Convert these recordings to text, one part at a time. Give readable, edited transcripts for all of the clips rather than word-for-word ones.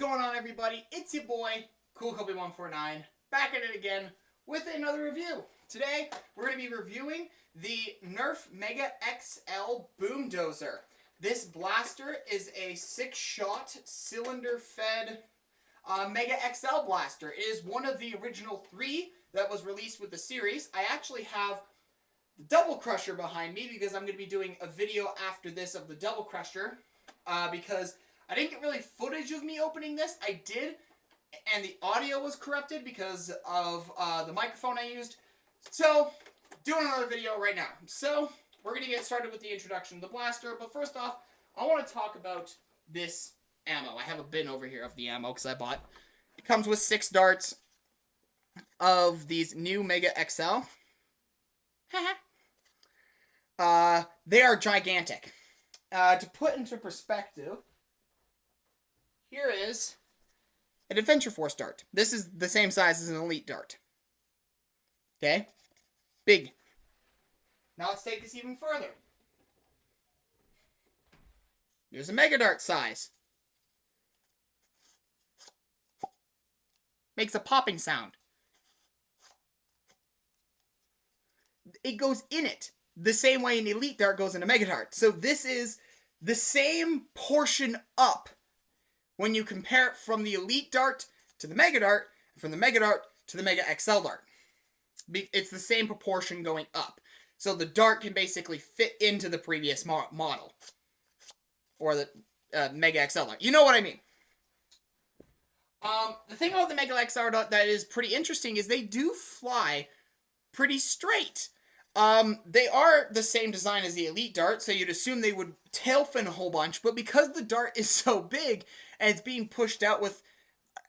going on, everybody? It's your boy, CoolCoby149, back at it again with another review. Today, we're going to be reviewing the Nerf Mega XL Boomdozer. This blaster is a 6-shot, cylinder-fed Mega XL blaster. It is one of the original 3 that was released with the series. I actually have the Double Crusher behind me because I'm going to be doing a video after this of the Double Crusher because I didn't get really footage of me opening this. I did, and the audio was corrupted because of the microphone I used. So, doing another video right now. So, we're going to get started with the introduction of the blaster. But first off, I want to talk about this ammo. I have a bin over here of the ammo because I bought. It comes with 6 darts of these new Mega XL. They are gigantic. To put into perspective, here is an Adventure Force dart. This is the same size as an Elite dart. Okay? Big. Now let's take this even further. There's a Mega Dart size. Makes a popping sound. It goes in it the same way an Elite dart goes in a Mega Dart. So this is the same portion up when you compare it from the Elite dart to the Mega Dart, and from the Mega Dart to the Mega XL dart. It's the same proportion going up. So the dart can basically fit into the previous model. Or the Mega XL dart. You know what I mean. The thing about the Mega XL dart that is pretty interesting is they do fly pretty straight. They are the same design as the Elite dart, so you'd assume they would tail fin a whole bunch, but because the dart is so big and it's being pushed out with,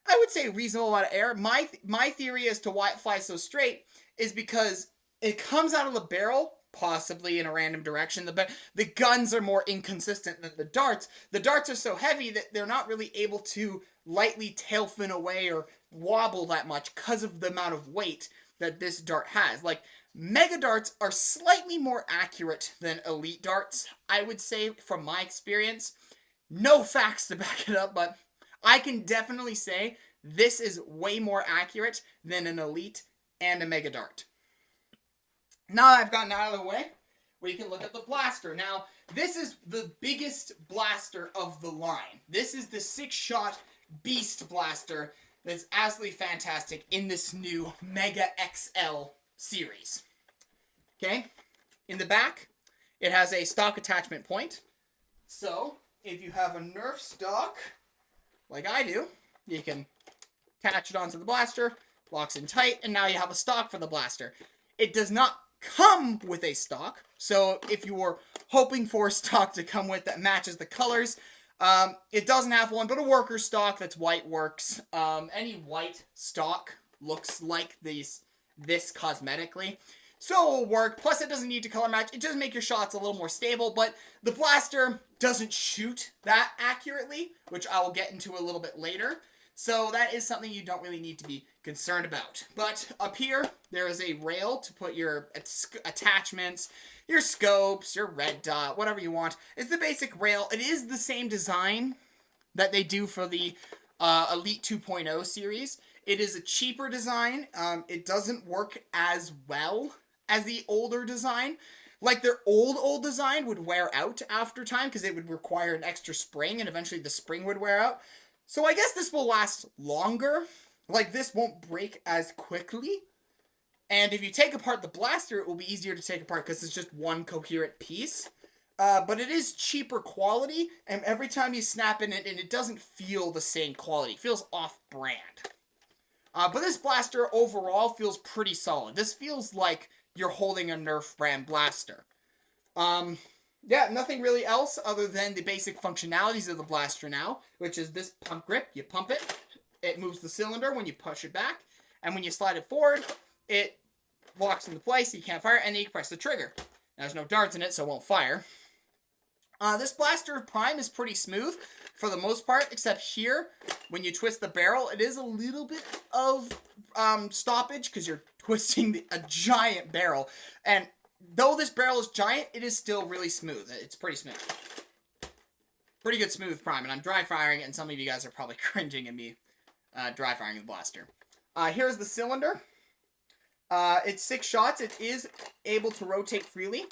I would say, a reasonable amount of air, my theory as to why it flies so straight is because it comes out of the barrel, possibly in a random direction. The guns are more inconsistent than the darts. The darts are so heavy that they're not really able to lightly tail fin away or wobble that much because of the amount of weight that this dart has. Like, Mega darts are slightly more accurate than Elite darts, I would say, from my experience. No facts to back it up, but I can definitely say this is way more accurate than an Elite and a Mega Dart. Now that I've gotten out of the way, we can look at the blaster. Now, this is the biggest blaster of the line. This is the 6-shot beast blaster that's absolutely fantastic in this new Mega XL series. Okay? In the back, it has a stock attachment point. So, if you have a Nerf stock, like I do, you can attach it onto the blaster, locks in tight, and now you have a stock for the blaster. It does not come with a stock, so if you were hoping for a stock to come with that matches the colors, it doesn't have one, but a worker stock that's white works. Any white stock looks like this cosmetically, so it will work. Plus, it doesn't need to color match. It does make your shots a little more stable, but the blaster doesn't shoot that accurately, which I will get into a little bit later. So that is something you don't really need to be concerned about. But up here, there is a rail to put your attachments, your scopes, your red dot, whatever you want. It's the basic rail. It is the same design that they do for the Elite 2.0 series. It is a cheaper design. It doesn't work as well as the older design. Like, their old design would wear out after time because it would require an extra spring, and eventually the spring would wear out. So I guess this will last longer. Like, this won't break as quickly. And if you take apart the blaster, it will be easier to take apart because it's just one coherent piece. But it is cheaper quality, and every time you snap in it, and it doesn't feel the same quality. It feels off-brand. But this blaster overall feels pretty solid. This feels like you're holding a Nerf brand blaster. Yeah, nothing really else other than the basic functionalities of the blaster now, which is this pump grip. You pump it, it moves the cylinder when you push it back, and when you slide it forward, it locks into place, so you can't fire, and then you can press the trigger. Now, there's no darts in it, so it won't fire. This blaster prime is pretty smooth for the most part, except here, when you twist the barrel, it is a little bit of stoppage because you're twisting a giant barrel, and though this barrel is giant, it is still really smooth. It's pretty smooth. pretty good smooth prime, and I'm dry firing it, and some of you guys are probably cringing at me dry firing the blaster. Here's the cylinder. It's 6 shots. It is able to rotate freely,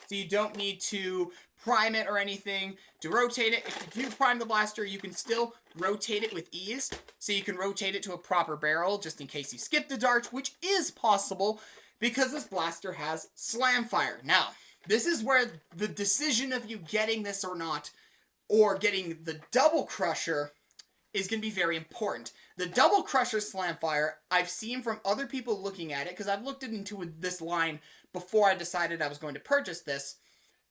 so you don't need to prime it or anything to rotate it. If you do prime the blaster, you can still rotate it with ease, so you can rotate it to a proper barrel just in case you skip the dart, which is possible because this blaster has slam fire. Now, this is where the decision of you getting this or not, or getting the double crusher, is going to be very important. The double crusher slam fire, I've seen from other people looking at it, because I've looked into this line before I decided I was going to purchase this.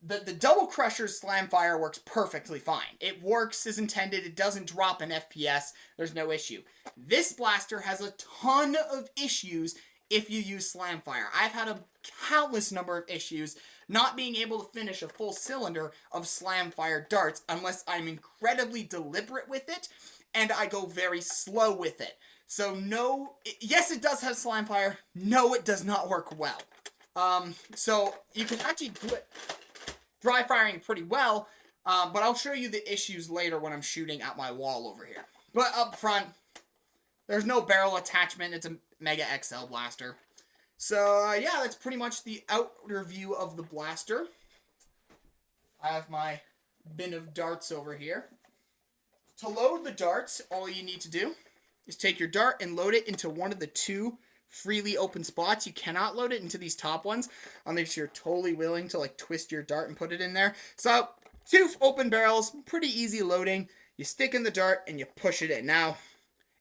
The double crusher slam fire works perfectly fine. It works as intended. It doesn't drop an FPS. There's no issue. This blaster has a ton of issues if you use slam fire. I've had a countless number of issues not being able to finish a full cylinder of slam fire darts unless I'm incredibly deliberate with it and I go very slow with it. So no, yes, it does have slam fire. No, it does not work well. So you can actually do it dry firing pretty well, but I'll show you the issues later when I'm shooting at my wall over here. But up front, there's no barrel attachment. It's a Mega XL blaster. So yeah, that's pretty much the outer view of the blaster. I have my bin of darts over here. To load the darts, all you need to do is take your dart and load it into one of the 2 freely open spots. You cannot load it into these top ones unless you're totally willing to like twist your dart and put it in there. So 2 open barrels, pretty easy loading. You stick in the dart and you push it in. Now,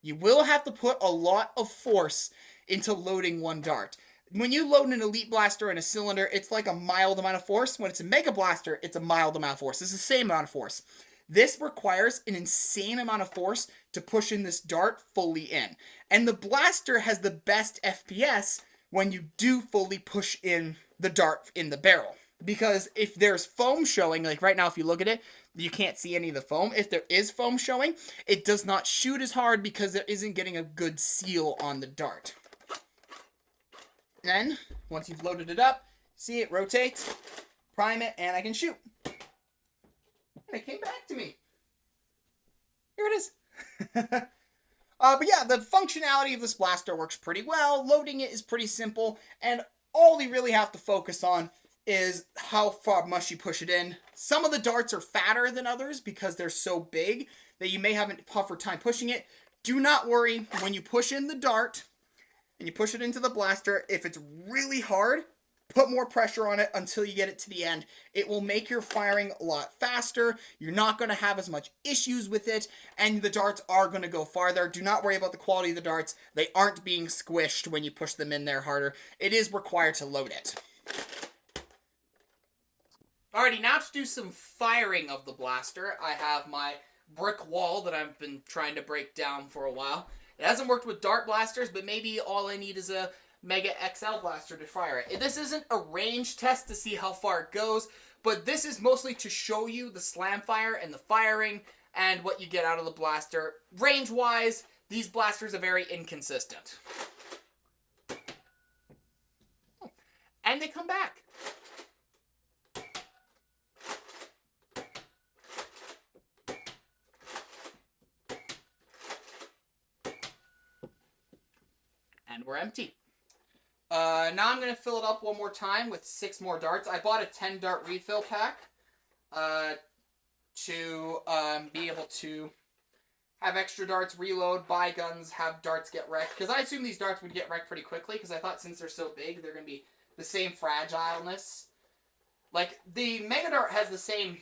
you will have to put a lot of force into loading one dart. When you load an Elite Blaster in a cylinder, it's like a mild amount of force. When it's a Mega Blaster, it's a mild amount of force. It's the same amount of force. This requires an insane amount of force to push in this dart fully in. And the blaster has the best FPS when you do fully push in the dart in the barrel. Because if there's foam showing, like right now if you look at it, you can't see any of the foam. If there is foam showing, it does not shoot as hard because it isn't getting a good seal on the dart. Then, once you've loaded it up, see it rotates, prime it, and I can shoot. And it came back to me. Here it is. But yeah, the functionality of this blaster works pretty well. Loading it is pretty simple, and all you really have to focus on is how far much you push it in. Some of the darts are fatter than others because they're so big that you may have a tougher time pushing it. Do not worry, when you push in the dart and you push it into the blaster, if it's really hard, put more pressure on it until you get it to the end. It will make your firing a lot faster. You're not going to have as much issues with it, and the darts are going to go farther. Do not worry about the quality of the darts. They aren't being squished when you push them in there harder. It is required to load it. Alrighty, now to do some firing of the blaster, I have my brick wall that I've been trying to break down for a while. It hasn't worked with dart blasters, but maybe all I need is a Mega XL blaster to fire it. This isn't a range test to see how far it goes, but this is mostly to show you the slam fire and the firing and what you get out of the blaster. Range-wise, these blasters are very inconsistent. And they come back. And we're empty. Now I'm going to fill it up one more time with 6 more darts. I bought a 10 dart refill pack to be able to have extra darts, reload, buy guns, have darts get wrecked. Because I assume these darts would get wrecked pretty quickly because I thought since they're so big, they're going to be the same fragileness. Like, the Mega Dart has the same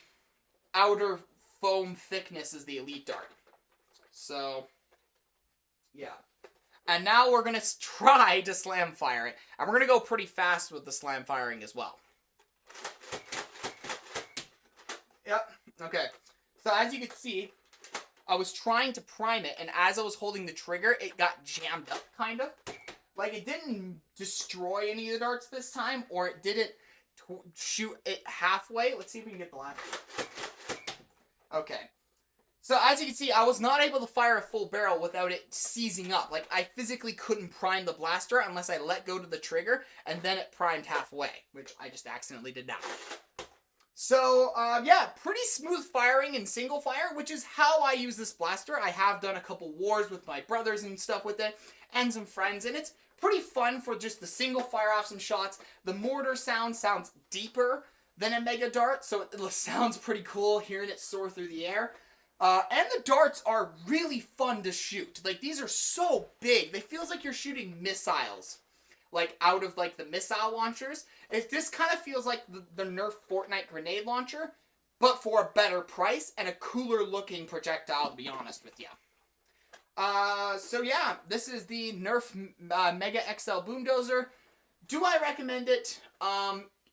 outer foam thickness as the Elite Dart. So, yeah. And now we're going to try to slam fire it. And we're going to go pretty fast with the slam firing as well. Yep. Okay. So as you can see, I was trying to prime it, and as I was holding the trigger, it got jammed up, kind of. Like, it didn't destroy any of the darts this time, or it didn't shoot it halfway. Let's see if we can get the last. Okay. So, as you can see, I was not able to fire a full barrel without it seizing up. Like, I physically couldn't prime the blaster unless I let go to the trigger, and then it primed halfway, which I just accidentally did that. So, yeah, pretty smooth firing in single fire, which is how I use this blaster. I have done a couple wars with my brothers and stuff with it, and some friends, and it's pretty fun for just the single fire off some shots. The mortar sounds deeper than a Mega Dart, so it sounds pretty cool hearing it soar through the air. And the darts are really fun to shoot. Like, these are so big. They feels like you're shooting missiles, like, out of, like, the missile launchers. This kind of feels like the Nerf Fortnite grenade launcher, but for a better price and a cooler looking projectile, to be honest with you. So yeah, this is the Nerf Mega XL Boomdozer. Do I recommend it?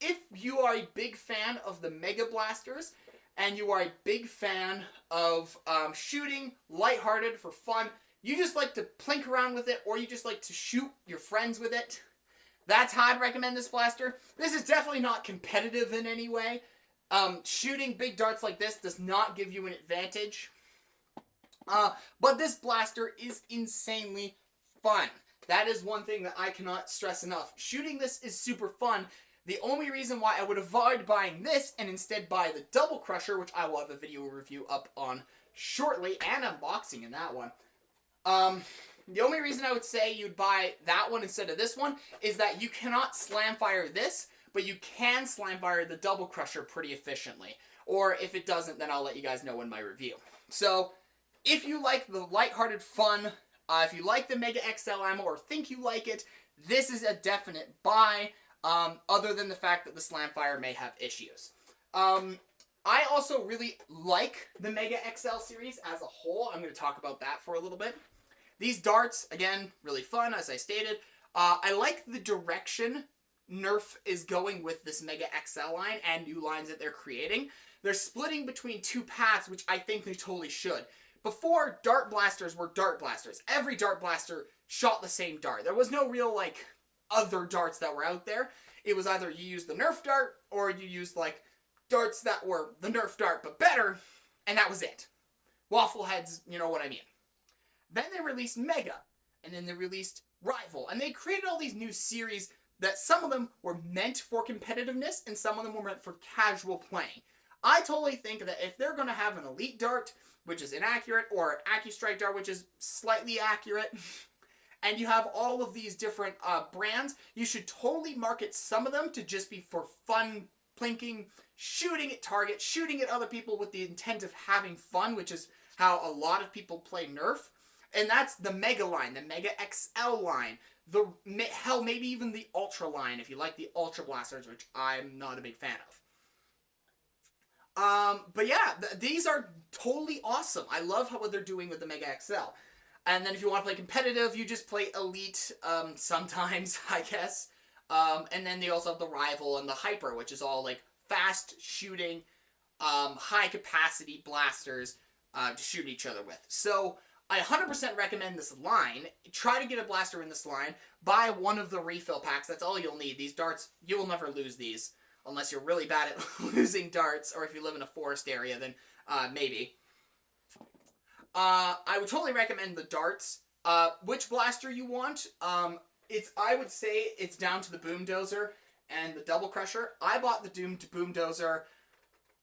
If you are a big fan of the Mega Blasters, and you are a big fan of shooting, lighthearted, for fun, you just like to plink around with it, or you just like to shoot your friends with it, that's how I'd recommend this blaster. This is definitely not competitive in any way. Shooting big darts like this does not give you an advantage. But this blaster is insanely fun. That is one thing that I cannot stress enough. Shooting this is super fun. The only reason why I would avoid buying this and instead buy the Double Crusher, which I will have a video review up on shortly, and unboxing in that one. The only reason I would say you'd buy that one instead of this one is that you cannot slam fire this, but you can slam fire the Double Crusher pretty efficiently. Or if it doesn't, then I'll let you guys know in my review. So, if you like the lighthearted fun, if you like the Mega XL ammo or think you like it, this is a definite buy, other than the fact that the slam fire may have issues. I also really like the Mega XL series as a whole. I'm going to talk about that for a little bit. These darts, again, really fun, as I stated. I like the direction Nerf is going with this Mega XL line and new lines that they're creating. They're splitting between two paths, which I think they totally should. Before, dart blasters were dart blasters. Every dart blaster shot the same dart. There was no real, like, other darts that were out there. It was either you used the Nerf dart, or you used, like, darts that were the Nerf dart, but better, and that was it. Waffle heads, you know what I mean. Then they released Mega, and then they released Rival, and they created all these new series that some of them were meant for competitiveness, and some of them were meant for casual playing. I totally think that if they're going to have an Elite Dart, which is inaccurate, or AccuStrike Dart, which is slightly accurate, and you have all of these different brands, you should totally market some of them to just be for fun, plinking, shooting at targets, shooting at other people with the intent of having fun, which is how a lot of people play Nerf. And that's the Mega line, the Mega XL line, hell, maybe even the Ultra line, if you like the Ultra Blasters, which I'm not a big fan of. But yeah, these are totally awesome. I love what they're doing with the Mega XL. And then if you want to play competitive, you just play Elite sometimes, I guess. And then they also have the Rival and the Hyper, which is all like fast shooting, high capacity blasters to shoot each other with. So I 100% recommend this line. Try to get a blaster in this line. Buy one of the refill packs. That's all you'll need. These darts, you will never lose these. Unless you're really bad at losing darts, or if you live in a forest area, then maybe. I would totally recommend the darts. Which blaster you want, I would say it's down to the Boomdozer and the Double Crusher. I bought the Boomdozer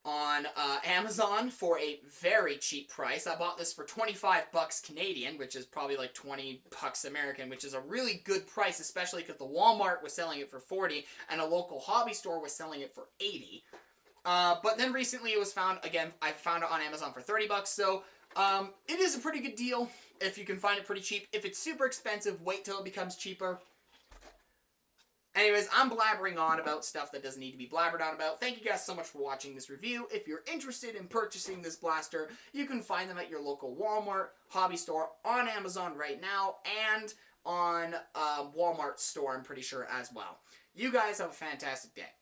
on Amazon for a very cheap price. I bought this for 25 bucks Canadian, which is probably like 20 bucks American, which is a really good price, especially because the Walmart was selling it for 40 and a local hobby store was selling it for 80. But then recently it was found, again, I found it on Amazon for 30 bucks, so it is a pretty good deal if you can find it pretty cheap. If it's super expensive, wait till it becomes cheaper. Anyways, I'm blabbering on about stuff that doesn't need to be blabbered on about. Thank you guys so much for watching this review. If you're interested in purchasing this blaster, you can find them at your local Walmart, hobby store, on Amazon right now, and on Walmart store, I'm pretty sure, as well. You guys have a fantastic day.